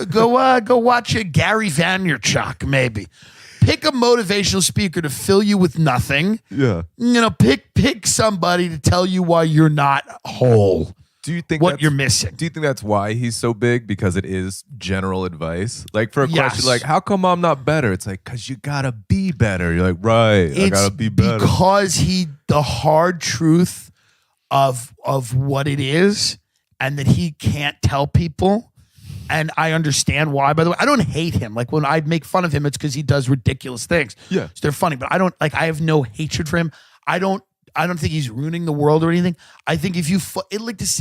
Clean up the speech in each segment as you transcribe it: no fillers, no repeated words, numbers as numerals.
go watch a Gary Vaynerchuk, maybe. Pick a motivational speaker to fill you with nothing. Yeah. Pick somebody to tell you why you're not whole. Do you think what you're missing? Do you think that's why he's so big? Because it is general advice. Like for a Yes. question, like how come I'm not better? It's like because you gotta be better. You're like, right, I gotta be better. Because the hard truth of what it is, and that he can't tell people. And I understand why. By the way, I don't hate him. Like when I make fun of him, it's because he does ridiculous things. Yeah, so they're funny. But I have no hatred for him. I don't think he's ruining the world or anything. I think if you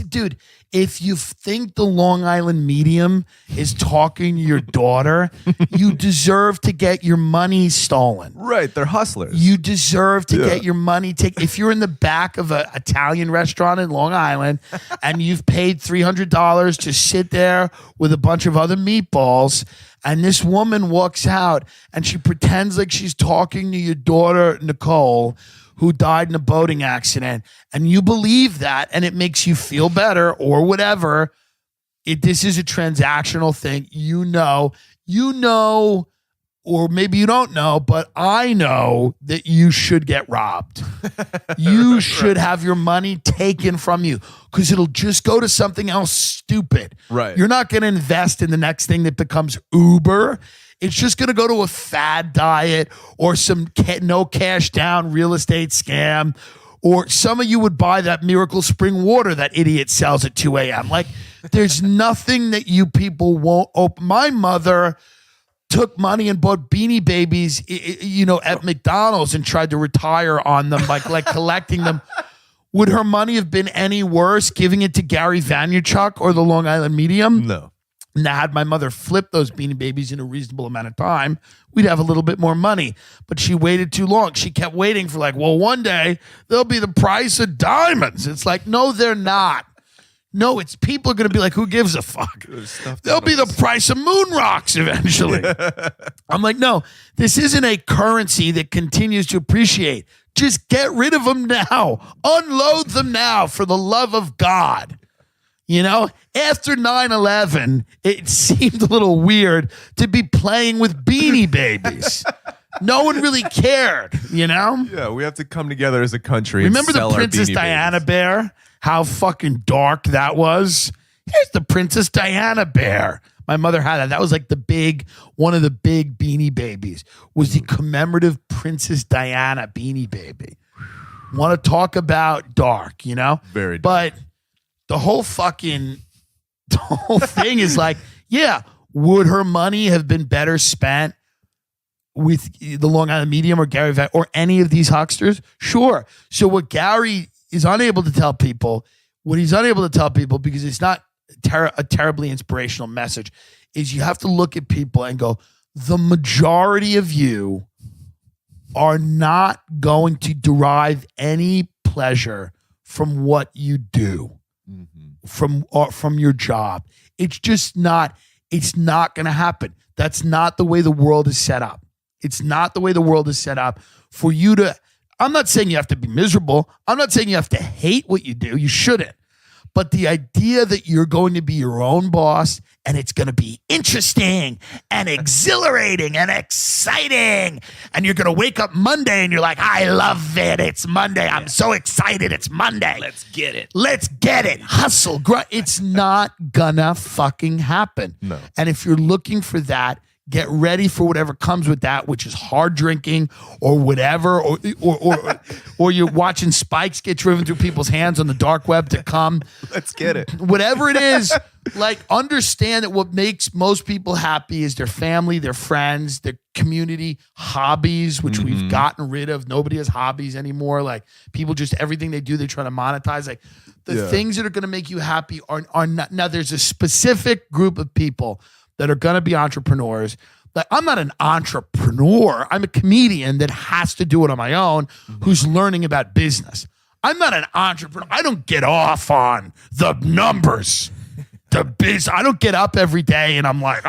dude, if you think the Long Island medium is talking to your daughter, you deserve to get your money stolen. Right, they're hustlers. You deserve to get your money taken. If you're in the back of an Italian restaurant in Long Island and you've paid $300 to sit there with a bunch of other meatballs, and this woman walks out and she pretends like she's talking to your daughter, Nicole, who died in a boating accident, and you believe that, and it makes you feel better or whatever, this is a transactional thing. You know, or maybe you don't know, but I know that you should get robbed. You should have your money taken from you because it'll just go to something else stupid. Right. You're not going to invest in the next thing that becomes Uber. It's just going to go to a fad diet or some no cash down real estate scam. Or some of you would buy that Miracle Spring water that idiot sells at 2 a.m. Like, there's nothing that you people won't open. My mother took money and bought Beanie Babies, at McDonald's and tried to retire on them, like collecting them. Would her money have been any worse giving it to Gary Vaynerchuk or the Long Island medium? No. Now, had my mother flipped those Beanie Babies in a reasonable amount of time, we'd have a little bit more money. But she waited too long. She kept waiting for one day they'll be the price of diamonds. It's like, no, they're not. No, it's people are going to be like, who gives a fuck? They'll be the price of moon rocks eventually. I'm like, no, this isn't a currency that continues to appreciate. Just get rid of them now. Unload them now for the love of God. After 9/11, it seemed a little weird to be playing with Beanie Babies. No one really cared, Yeah, we have to come together as a country. Remember and sell the Princess our Beanie Diana Babies. bear? How fucking dark that was. Here's the Princess Diana bear. My mother had that. That was like one of the big Beanie Babies was the commemorative Princess Diana Beanie Baby. Want to talk about dark, Very dark. But the whole thing is like, yeah, would her money have been better spent with the Long Island medium or Gary Vaynerchuk or any of these hucksters? Sure. So what Gary is unable to tell people, because it's not a terribly inspirational message, is you have to look at people and go, the majority of you are not going to derive any pleasure from what you do. From your job. It's just not, it's not going to happen. That's not the way the world is set up. It's not the way the world is set up for you to, I'm not saying you have to be miserable. I'm not saying you have to hate what you do. You shouldn't. But the idea that you're going to be your own boss and it's going to be interesting and exhilarating and exciting, and you're going to wake up Monday and you're like, I love it. It's Monday. I'm so excited. It's Monday. Let's get it. Let's get it. Hustle. It's not gonna fucking happen. No. And if you're looking for that, get ready for whatever comes with that, which is hard drinking or whatever, or you're watching spikes get driven through people's hands on the dark web to come. Let's get it. Whatever it is, understand that what makes most people happy is their family, their friends, their community, hobbies, which we've gotten rid of. Nobody has hobbies anymore. Like people just, everything they do, they try to monetize. Like the things that are going to make you happy are not. Now there's a specific group of people that are going to be entrepreneurs. Like I'm not an entrepreneur. I'm a comedian that has to do it on my own, who's learning about business. I'm not an entrepreneur. I don't get off on the numbers. I don't get up every day and I'm like,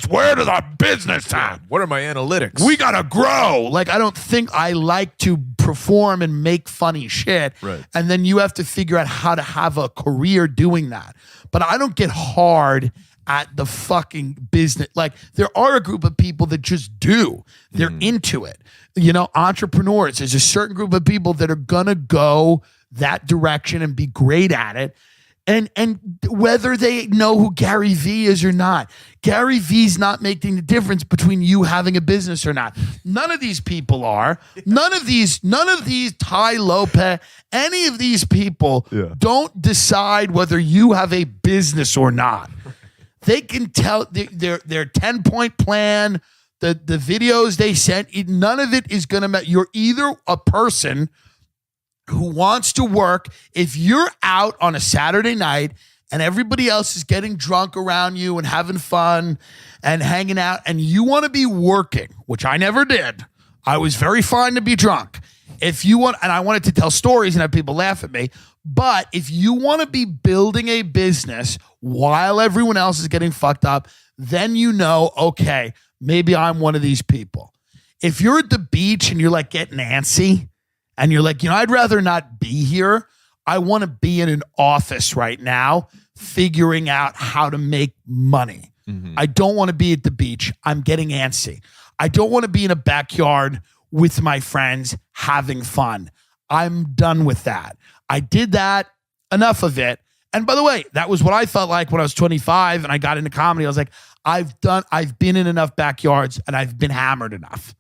where to the business at? What are my analytics? We got to grow. Like, I don't think I like to perform and make funny shit. Right. And then you have to figure out how to have a career doing that. But I don't get hard at the fucking business. Like there are a group of people that just do. They're into it. You know, entrepreneurs, there's a certain group of people that are gonna go that direction and be great at it. And whether they know who Gary Vee is or not, Gary Vee's not making the difference between you having a business or not. None of these people are. None of these Ty Lopez, any of these people don't decide whether you have a business or not. They can tell their 10-point plan, the videos they sent, none of it is going to matter. You're either a person who wants to work. If you're out on a Saturday night and everybody else is getting drunk around you and having fun and hanging out and you want to be working, which I never did. I was very fine to be drunk. If you want, and I wanted to tell stories and have people laugh at me, but if you want to be building a business while everyone else is getting fucked up, then you know, okay, maybe I'm one of these people. If you're at the beach and you're like getting antsy, and you're like, you know, I'd rather not be here. I want to be in an office right now figuring out how to make money. I don't want to be at the beach. I'm getting antsy. I don't want to be in a backyard with my friends having fun. I'm done with that. I did that, enough of it. And by the way, that was what I felt like when I was 25 and I got into comedy. I was like, I've been in enough backyards and I've been hammered enough.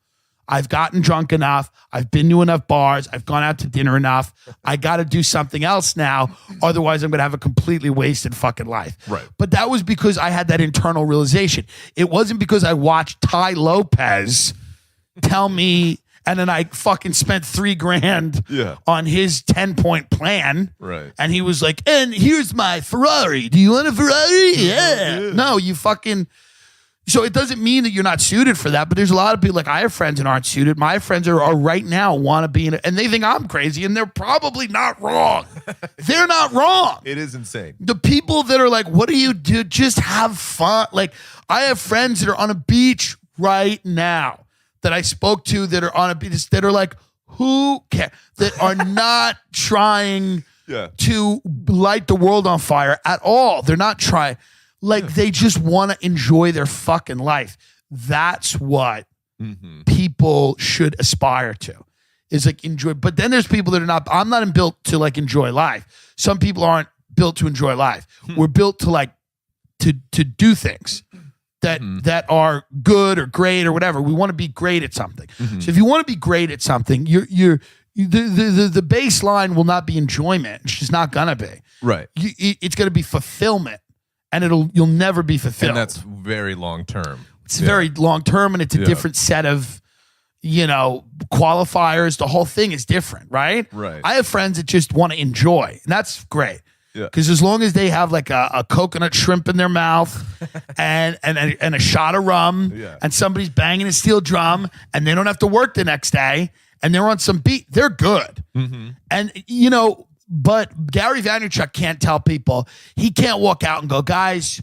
I've gotten drunk enough. I've been to enough bars. I've gone out to dinner enough. I got to do something else now. Otherwise, I'm going to have a completely wasted fucking life. Right. But that was because I had that internal realization. It wasn't because I watched Ty Lopez tell me, and then I fucking spent $3,000 on his 10-point plan. Right. And he was like, and here's my Ferrari. Do you want a Ferrari? Yeah. No, you fucking... So it doesn't mean that you're not suited for that, but there's a lot of people, like I have friends that aren't suited. My friends are right now want to be in it, and they think I'm crazy, and they're probably not wrong. They're not wrong. It is insane. The people that are like, what do you do? Just have fun. Like I have friends that are on a beach right now that I spoke to that are on a beach that are like, who cares? That are not trying to light the world on fire at all. They're not trying. Like they just want to enjoy their fucking life. That's what people should aspire to, is like enjoy. But then there's people that are not, I'm not built to like enjoy life. Some people aren't built to enjoy life. We're built to like, to do things that are good or great or whatever. We want to be great at something. So if you want to be great at something, the baseline will not be enjoyment. It's just not gonna be. Right. It's gonna be fulfillment. And you'll never be fulfilled. And that's very long term. It's very long term, and it's a different set of, qualifiers. The whole thing is different, right? Right. I have friends that just want to enjoy, and that's great. Yeah. Because as long as they have like a coconut shrimp in their mouth and a shot of rum, and somebody's banging a steel drum, and they don't have to work the next day, and they're on some beat, they're good. And but Gary Vaynerchuk can't tell people, he can't walk out and go, guys,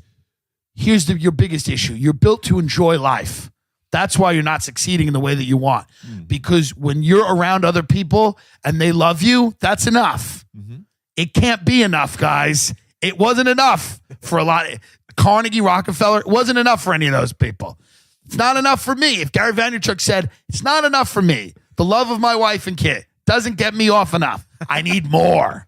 here's your biggest issue. You're built to enjoy life. That's why you're not succeeding in the way that you want. Because when you're around other people and they love you, that's enough. It can't be enough, guys. It wasn't enough for a lot. Carnegie, Rockefeller, it wasn't enough for any of those people. It's not enough for me. If Gary Vaynerchuk said, it's not enough for me, the love of my wife and kid doesn't get me off enough. I need more.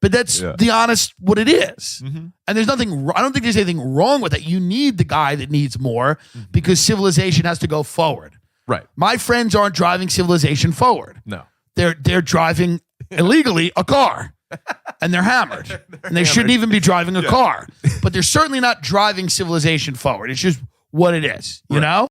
But that's the honest what it is. And there's nothing, I don't think there's anything wrong with it. You need the guy that needs more because civilization has to go forward. Right. My friends aren't driving civilization forward. No. They're driving illegally a car. And they're hammered. And they shouldn't even be driving a car. But they're certainly not driving civilization forward. It's just what it is, you know?